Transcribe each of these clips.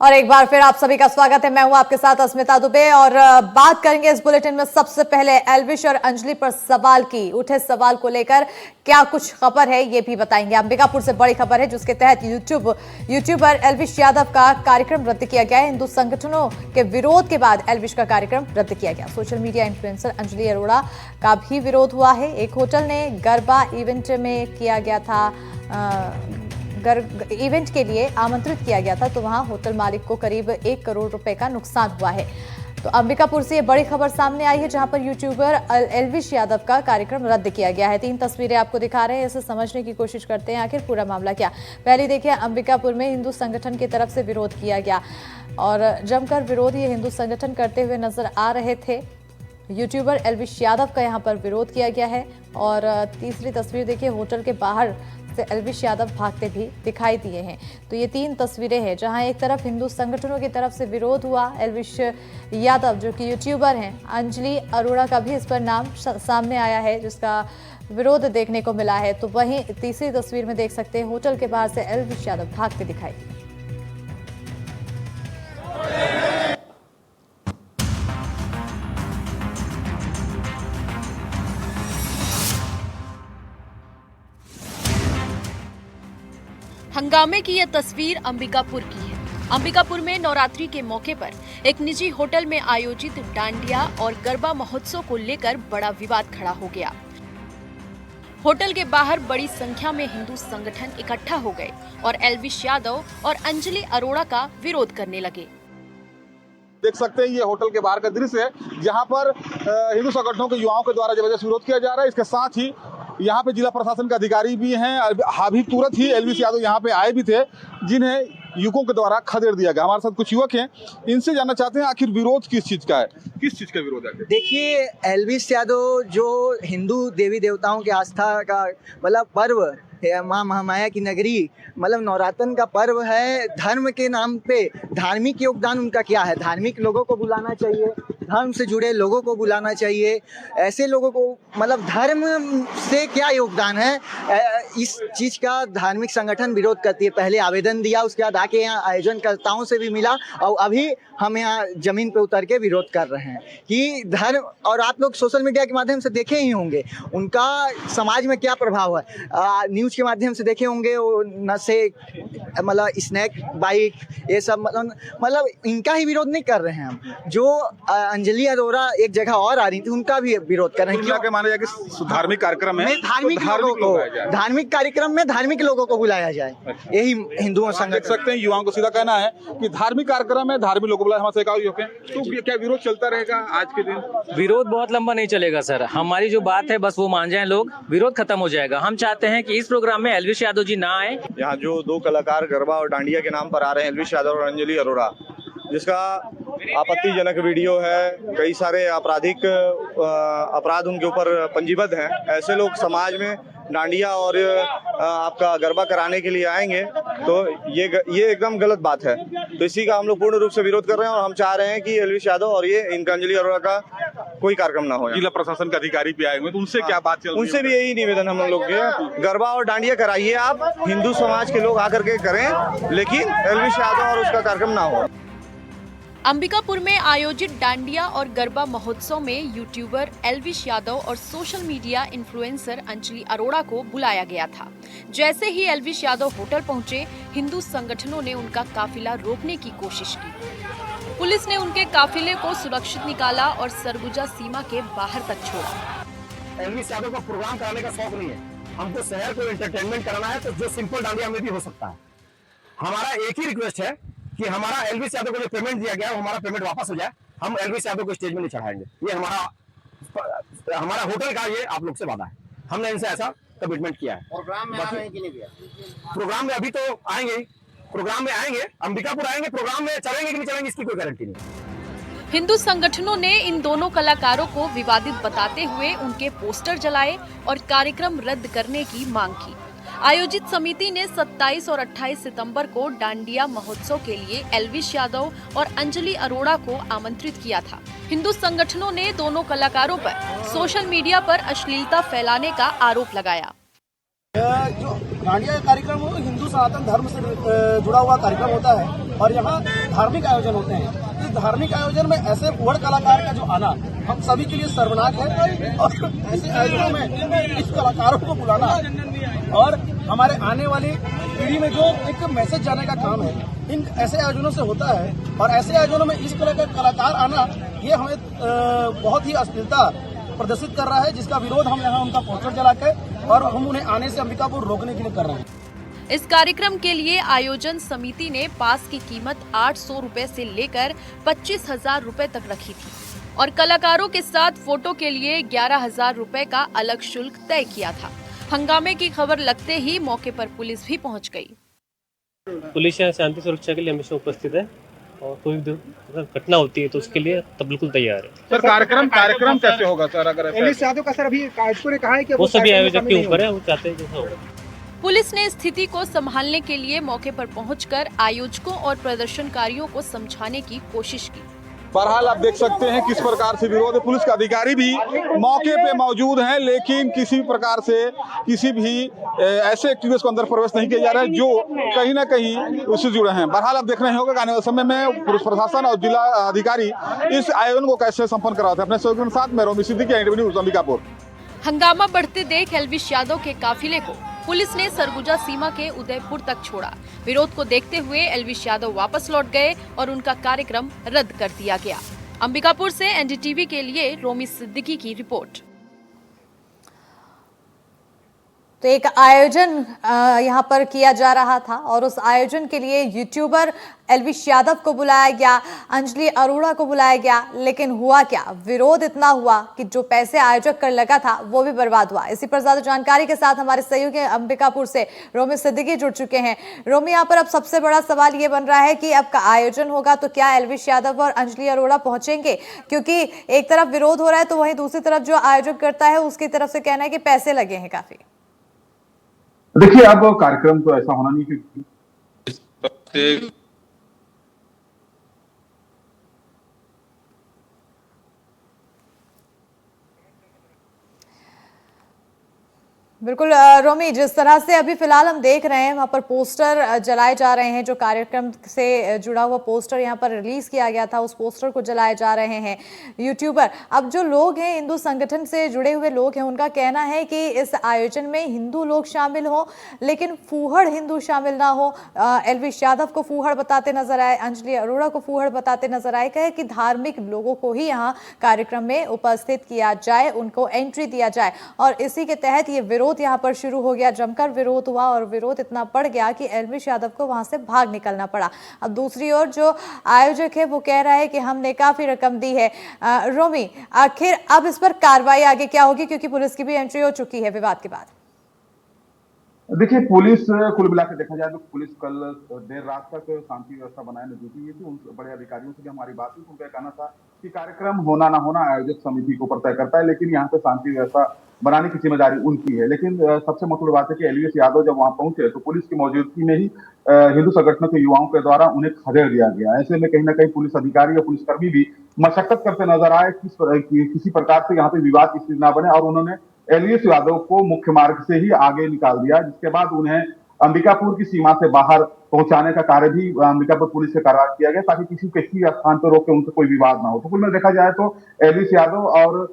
और एक बार फिर आप सभी का स्वागत है। मैं हूं आपके साथ अस्मिता दुबे और बात करेंगे इस बुलेटिन में सबसे पहले एल्विश और अंजलि पर सवाल की उठे सवाल को लेकर क्या कुछ खबर है ये भी बताएंगे। अंबिकापुर से बड़ी खबर है जिसके तहत यूट्यूबर एल्विश यादव का कार्यक्रम रद्द किया गया है। हिंदू संगठनों के विरोध के बाद एल्विश का कार्यक्रम रद्द किया गया। Social media influencer Anjali Arora का भी विरोध हुआ है। एक होटल ने गरबा इवेंट में किया गया था, इवेंट के लिए आमंत्रित किया गया था, तो वहां होटल मालिक को करीब 1 करोड़ रुपए का नुकसान हुआ है। तो अंबिकापुर से ये बड़ी खबर सामने आई है जहां पर यूट्यूबर एल्विश यादव का कार्यक्रम रद्द किया गया है। 3 तस्वीरें आपको दिखा रहे हैं, इसे समझने की कोशिश करते हैं आखिर पूरा मामला क्या। पहले देखिए, अंबिकापुर में हिंदू संगठन की तरफ से विरोध किया गया और जमकर विरोध ये हिंदू संगठन करते हुए नजर आ रहे थे। यूट्यूबर एल्विश यादव का यहाँ पर विरोध किया गया है। और तीसरी तस्वीर देखिए, होटल के बाहर से एल्विश यादव भागते भी दिखाई दिए हैं। तो ये 3 तस्वीरें हैं जहां एक तरफ हिंदू संगठनों की तरफ से विरोध हुआ। एल्विश यादव जो कि यूट्यूबर हैं, अंजलि अरोड़ा का भी इस पर नाम सामने आया है जिसका विरोध देखने को मिला है। तो वहीं तीसरी तस्वीर में देख सकते हैं होटल के बाहर से एल्विश यादव भागते दिखाई दिए। हंगामे की यह तस्वीर अंबिकापुर की है। अंबिकापुर में नवरात्रि के मौके पर एक निजी होटल में आयोजित डांडिया और गरबा महोत्सव को लेकर बड़ा विवाद खड़ा हो गया। होटल के बाहर बड़ी संख्या में हिंदू संगठन इकट्ठा हो गए और एल्विश यादव और अंजलि अरोड़ा का विरोध करने लगे। देख सकते हैं ये होटल के बाहर का दृश्य है जहां पर हिंदू संगठनों के युवाओं के द्वारा जबरदस्त विरोध किया जा रहा है। इसके साथ ही यहाँ पे जिला प्रशासन के अधिकारी भी हैं। अभी तुरंत ही एल्विश यादव यहाँ पे आए भी थे जिन्हें युवकों के द्वारा खदेड़ दिया गया। हमारे साथ कुछ युवक हैं, इनसे जानना चाहते हैं आखिर विरोध किस चीज का है, किस चीज का विरोध है। देखिए, एल्विश यादव जो हिंदू देवी देवताओं के आस्था का मतलब पर्व माँ महामाया की नगरी मतलब नवरात्र का पर्व है, धर्म के नाम पे धार्मिक योगदान उनका क्या है? धार्मिक लोगों को बुलाना चाहिए, धर्म से जुड़े लोगों को बुलाना चाहिए। ऐसे लोगों को मतलब धर्म से क्या योगदान है, इस चीज़ का धार्मिक संगठन विरोध करती है। पहले आवेदन दिया, उसके बाद आके यहाँ आयोजनकर्ताओं से भी मिला और अभी हम यहाँ जमीन पे उतर के विरोध कर रहे हैं कि धर्म। और आप लोग सोशल मीडिया के माध्यम से देखे ही होंगे उनका समाज में क्या प्रभाव है। न्यूज़ के माध्यम से देखे होंगे वो नशे मतलब स्नैक बाइक ये सब मतलब इनका ही विरोध नहीं कर रहे हैं हम। जो अंजलि अरोड़ा एक जगह और आ रही थी उनका भी विरोध कर रहे हैं। क्यों माना जाए कि धार्मिक कार्यक्रम है, धार्मिक कार्यक्रम में धार्मिक लोगों को बुलाया जाए, यही हिंदुओं संगठन। देख सकते हैं युवाओं को सीधा कहना है कि धार्मिक कार्यक्रम है, धार्मिक लोगों को बुलाया। हमारे तो क्या विरोध चलता रहेगा आज के दिन? विरोध बहुत लंबा नहीं चलेगा सर, हमारी जो बात है बस वो मान जाए लोग, विरोध खत्म हो जाएगा। हम चाहते हैं कि इस प्रोग्राम में एल्विश यादव जी ना आए। यहाँ जो 2 कलाकार गरबा और डांडिया के नाम पर आ रहे हैं, एल्विश यादव और अंजलि अरोड़ा, जिसका आपत्तिजनक वीडियो है, कई सारे आपराधिक अपराध उनके ऊपर पंजीबद्ध हैं। ऐसे लोग समाज में डांडिया और आपका गरबा कराने के लिए आएंगे तो ये एकदम गलत बात है। तो इसी का हम लोग पूर्ण रूप से विरोध कर रहे हैं और हम चाह रहे हैं कि एल्विश यादव और ये इनका अंजलि अरोड़ा का कोई कार्यक्रम ना हो। जिला प्रशासन के अधिकारी भी आए हुए, तो उनसे क्या बात चल रही है? उनसे भी यही निवेदन हम लोग के, गरबा और डांडिया कराइए आप, हिंदू समाज के लोग आकर के करें, लेकिन एल्विश यादव और उसका कार्यक्रम ना हो। अंबिकापुर में आयोजित डांडिया और गरबा महोत्सव में यूट्यूबर एल्विश यादव और social media influencer Anjali Arora को बुलाया गया था। जैसे ही एल्विश यादव होटल पहुंचे, हिंदू संगठनों ने उनका काफिला रोकने की कोशिश की। पुलिस ने उनके काफिले को सुरक्षित निकाला और सरगुजा सीमा के बाहर तक छोड़ा। एल्विश यादव का प्रोग्राम कराने का शौक नहीं है, हमको शहर को एंटरटेनमेंट कराना है, तो जो सिंपल डांडिया में भी हो सकता है। हमारा एक ही रिक्वेस्ट है कि हमारा एल्विश यादव को जो पेमेंट दिया गया है हमारा पेमेंट वापस हो जाए। हम एल्विश यादव को स्टेज में नहीं चढ़ाएंगे, ये हमारा होटल का ये आप लोग से वादा है, हमने इनसे ऐसा कमिटमेंट किया है। प्रोग्राम में आए कि नहीं गया? प्रोग्राम में अभी तो आएंगे, प्रोग्राम में आएंगे, अंबिकापुर आएंगे, प्रोग्राम में चलेंगे कि नहीं चलेंगे इसकी कोई गारंटी नहीं। हिंदू संगठनों ने इन दोनों कलाकारों को विवादित बताते हुए उनके पोस्टर जलाए और कार्यक्रम रद्द करने की मांग की। आयोजित समिति ने 27 और 28 सितंबर को डांडिया महोत्सव के लिए एल्विश यादव और अंजलि अरोड़ा को आमंत्रित किया था। हिंदू संगठनों ने दोनों कलाकारों पर सोशल मीडिया पर अश्लीलता फैलाने का आरोप लगाया। जो डांडिया कार्यक्रम हो हिंदू सनातन धर्म से जुड़ा हुआ कार्यक्रम होता है। और यहाँ धार्मिक आयोजन होते हैं। इस धार्मिक आयोजन में ऐसे फुहड़ कलाकार का जो आना हम सभी के लिए शर्मनाक है और ऐसे आयोजनों में इस कलाकारों को बुलाना और हमारे आने वाली पीढ़ी में जो एक मैसेज जाने का काम है इन ऐसे आयोजनों से होता है। और ऐसे आयोजनों में इस तरह का कलाकार आना ये हमें बहुत ही अश्लीलता प्रदर्शित कर रहा है, जिसका विरोध हम यहाँ उनका पोस्टर जला के और हम उन्हें आने से अंबिकापुर रोकने के लिए कर रहे हैं। इस कार्यक्रम के लिए आयोजन समिति ने पास की कीमत 800 रुपए से लेकर 25,000 रुपए तक रखी थी और कलाकारों के साथ फोटो के लिए 11,000 रुपए का अलग शुल्क तय किया था। हंगामे की खबर लगते ही मौके पर पुलिस भी पहुंच गई। पुलिस यहाँ शांति सुरक्षा के लिए हमेशा उपस्थित है और कोई भी घटना होती है तो उसके लिए तब बिल्कुल तैयार है। सर कार्यक्रम कैसे होगा सर? अगर एलवीस यादव का सर अभी आयोजकों ने कहा है कि वो सभी आयोजक के ऊपर है, वो चाहते हैं जैसा होगा। पुलिस ने स्थिति को संभालने के लिए मौके पर पहुंचकर आयोजकों और प्रदर्शनकारियों को समझाने की कोशिश की। बहरहाल आप देख सकते हैं किस प्रकार से विरोध है। पुलिस के अधिकारी भी मौके पे मौजूद हैं, लेकिन किसी प्रकार से किसी भी ऐसे एक्टिविस्ट को अंदर प्रवेश नहीं किया जा रहा है जो कहीं ना कहीं उससे जुड़े हैं। बहरहाल आप देखना ही होगा कि आने वाले समय में पुलिस प्रशासन और जिला अधिकारी इस आयोजन को कैसे संपन्न कराते हैं। अपने सहयोगियों के साथ मैं रोमी सिद्दीकी, NTV न्यूज़, अंबिकापुर। हंगामा बढ़ते देख एल्विश यादव के काफिले को पुलिस ने सरगुजा सीमा के उदयपुर तक छोड़ा। विरोध को देखते हुए एल्विश यादव वापस लौट गए और उनका कार्यक्रम रद्द कर दिया गया। अंबिकापुर से NDTV के लिए रोमी सिद्दीकी की रिपोर्ट। तो एक आयोजन यहाँ पर किया जा रहा था और उस आयोजन के लिए यूट्यूबर एल्विश यादव को बुलाया गया, अंजलि अरोड़ा को बुलाया गया, लेकिन हुआ क्या? विरोध इतना हुआ कि जो पैसे आयोजक कर लगा था वो भी बर्बाद हुआ। इसी पर ज्यादा जानकारी के साथ हमारे सहयोगी अंबिकापुर से रोमी सिद्दीकी जुड़ चुके हैं। रोमी, यहाँ पर अब सबसे बड़ा सवाल ये बन रहा है कि अब का आयोजन होगा तो क्या एल्विश यादव और अंजलि अरोड़ा पहुंचेंगे? क्योंकि एक तरफ विरोध हो रहा है तो वहीं दूसरी तरफ जो आयोजक करता है उसकी तरफ से कहना है कि पैसे लगे हैं काफी। देखिए, अब कार्यक्रम तो ऐसा होना नहीं कि बिल्कुल रोमी, जिस तरह से अभी फिलहाल हम देख रहे हैं वहाँ पर पोस्टर जलाए जा रहे हैं, जो कार्यक्रम से जुड़ा हुआ पोस्टर यहाँ पर रिलीज किया गया था उस पोस्टर को जलाए जा रहे हैं यूट्यूबर। अब जो लोग हैं, हिंदू संगठन से जुड़े हुए लोग हैं, उनका कहना है कि इस आयोजन में हिंदू लोग शामिल हो लेकिन फूहड़ हिंदू शामिल ना हो। एल्विश यादव को फूहड़ बताते नजर आए, अंजलि अरोड़ा को फूहड़ बताते नजर आए। कहे कि धार्मिक लोगों को ही यहाँ कार्यक्रम में उपस्थित किया जाए, उनको एंट्री दिया जाए और इसी के तहत ये विरोध यहाँ पर शुरू हो गया। जमकर विरोध हुआ और विरोध इतना बढ़ गया कि एल्विश यादव को वहां से भाग निकलना पड़ा। अब दूसरी ओर जो आयोजक है वो कह रहा है कि हमने काफी रकम दी है। रोमी, आखिर अब इस पर कार्रवाई आगे क्या होगी, क्योंकि पुलिस की भी एंट्री हो चुकी है विवाद के बाद? देखिए, पुलिस कुल मिलाकर देखा जाए तो पुलिस कल देर रात तक शांति व्यवस्था बनाए ड्यूटी की थी। उन बड़े अधिकारियों से भी हमारी बात हुई, उनका कहना था कि कार्यक्रम होना ना होना आयोजक समिति को ऊपर तय करता है, लेकिन यहाँ पे शांति व्यवस्था बनाने की जिम्मेदारी उनकी है। लेकिन सबसे महत्वपूर्ण बात है कि एल्विश यादव जब वहां पहुंचे तो पुलिस की मौजूदगी में ही हिंदू संगठनों के युवाओं के द्वारा उन्हें खदेड़ दिया गया। ऐसे में कहीं ना कहीं पुलिस अधिकारी और पुलिसकर्मी भी मशक्कत करते नजर आए किसी प्रकार से यहाँ पे विवाद की स्थिति न बने, और उन्होंने एल्विश यादव को मुख्य मार्ग से ही आगे निकाल दिया, जिसके बाद उन्हें अंबिकापुर की सीमा से बाहर पहुंचाने का कार्य भी अंबिकापुर पुलिस से करार किया गया, ताकि किसी स्थान पर रोक के उनसे कोई विवाद ना हो। तो कुल में देखा जाए तो एल्विश यादव और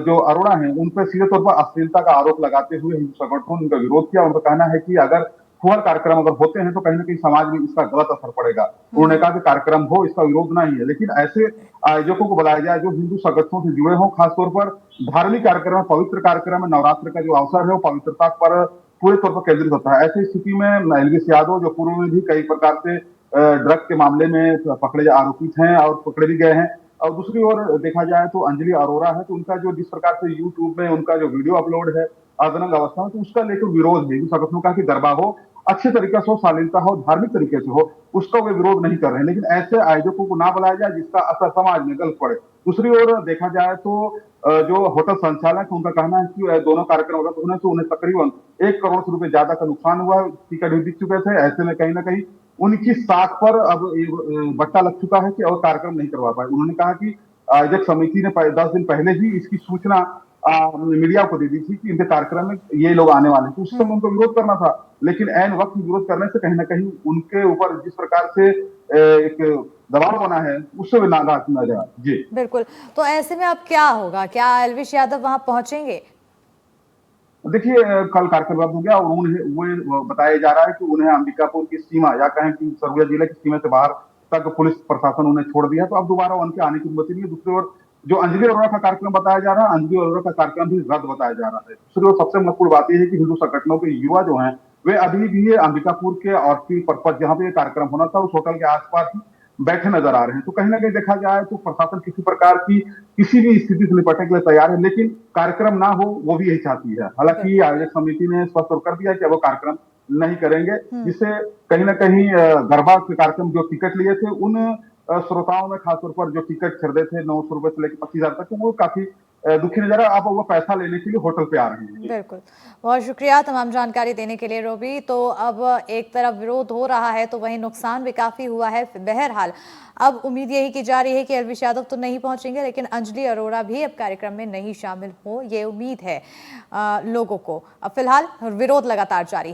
जो अरोड़ा हैं उन पर सीधे तौर पर अश्लीलता का आरोप लगाते हुए हिंदू संगठनों ने उनका विरोध किया। उनका कहना है कि अगर फुहड़ कार्यक्रम अगर होते हैं तो कहीं ना कहीं समाज में इसका गलत असर पड़ेगा। उन्होंने कहा कि कार्यक्रम हो, इसका विरोध नहीं है, लेकिन ऐसे आयोजकों को बुलाया जाए जो हिंदू संगठनों से जुड़े हों, खासतौर पर धार्मिक कार्यक्रम, पवित्र कार्यक्रम, नवरात्र का जो अवसर है वो पवित्रता पर पूरे तौर पर केंद्रित होता है। ऐसी स्थिति में एल्विश यादव, जो पूर्व में भी कई प्रकार से ड्रग के मामले में पकड़े आरोपित हैं और पकड़े भी गए हैं, और दूसरी ओर देखा जाए तो अंजलि अरोड़ा है, तो उनका जो जिस प्रकार से यूट्यूब में उनका जो वीडियो अपलोड है अदनंग अवस्था में, तो उसका लेकर विरोध है। हिंदू संगठनों का कि गरबा हो, अच्छे तरीके से हो, शालीनता हो, धार्मिक तरीके से हो, उसका वे विरोध नहीं कर रहे हैं। लेकिन ऐसे आयोजकों को ना बुलाया जाए जिसका असर समाज में गलत पड़े। दूसरी ओर देखा जाए तो जो होटल संचालक, उनका कहना है कि दोनों कार्यक्रम अगर होने से उन्हें तकरीबन 1 करोड़ रुपए ज्यादा का नुकसान हुआ, टिकट भी बिक चुके थे। ऐसे में कहीं ना कहीं उनकी साख पर अब बट्टा लग चुका है कि और कार्यक्रम नहीं करवा पाए। उन्होंने कहा कि आयोजक समिति ने 10 दिन पहले ही इसकी सूचना मीडिया को दे दी थी कि इनके कार्यक्रम में ये लोग आने वाले थे। उस समय उनको विरोध करना था, लेकिन ऐन वक्त विरोध करने से कहीं ना कहीं उनके ऊपर जिस प्रकार से एक दबाव बना है उससे भी नाराज नजर आए। जी बिल्कुल। तो ऐसे में अब क्या होगा? क्या एलविश यादव वहां पहुंचेंगे? देखिए कल कार्यक्रम रद्द हो गया और वो बताया जा रहा है कि उन्हें अंबिकापुर की सीमा या कहें कि सरगुजा जिले की सीमा से बाहर तक पुलिस प्रशासन उन्हें छोड़ दिया, तो अब दोबारा उनके आने की अनुमति नहीं है। दूसरी ओर जो अंजलि अरोड़ा का कार्यक्रम बताया जा रहा है, अंजलि अरोड़ा का कार्यक्रम भी रद्द बताया जा रहा है। दूसरी ओर सबसे महत्वपूर्ण बात यह है कि हिंदू संगठनों के युवा जो हैं वे अभी भी अंबिकापुर के ऑर्किड पर्पज जहां पे ये कार्यक्रम होना था उस होटल के आसपास ही बैठे नजर आ रहे हैं। तो कहीं ना कहीं देखा जाए तो प्रशासन किसी प्रकार की किसी भी स्थिति से निपटने के लिए तैयार है, लेकिन कार्यक्रम ना हो वो भी यही चाहती है। हालांकि आयोजक समिति ने स्पष्ट कर दिया कि वो कार्यक्रम नहीं करेंगे, जिससे कहीं ना कहीं गरबा के कार्यक्रम जो टिकट लिए थे उन श्रोताओं में खासतौर पर जो टिकट खरीदे थे 900 रुपए से लेकर 25,000 तक, तो वो काफी दुखी नजर आ। अब वो पैसा लेने के लिए होटल पे आ रहे हैं। बिल्कुल, बहुत शुक्रिया तमाम जानकारी देने के लिए रोबी। तो अब एक तरफ विरोध हो रहा है तो वहीं नुकसान भी काफी हुआ है। बहरहाल अब उम्मीद यही की जा रही है कि एलविश यादव तो नहीं पहुंचेंगे, लेकिन अंजलि अरोड़ा भी अब कार्यक्रम में नहीं शामिल हो, ये उम्मीद है लोगों को। अब फिलहाल विरोध लगातार जारी है।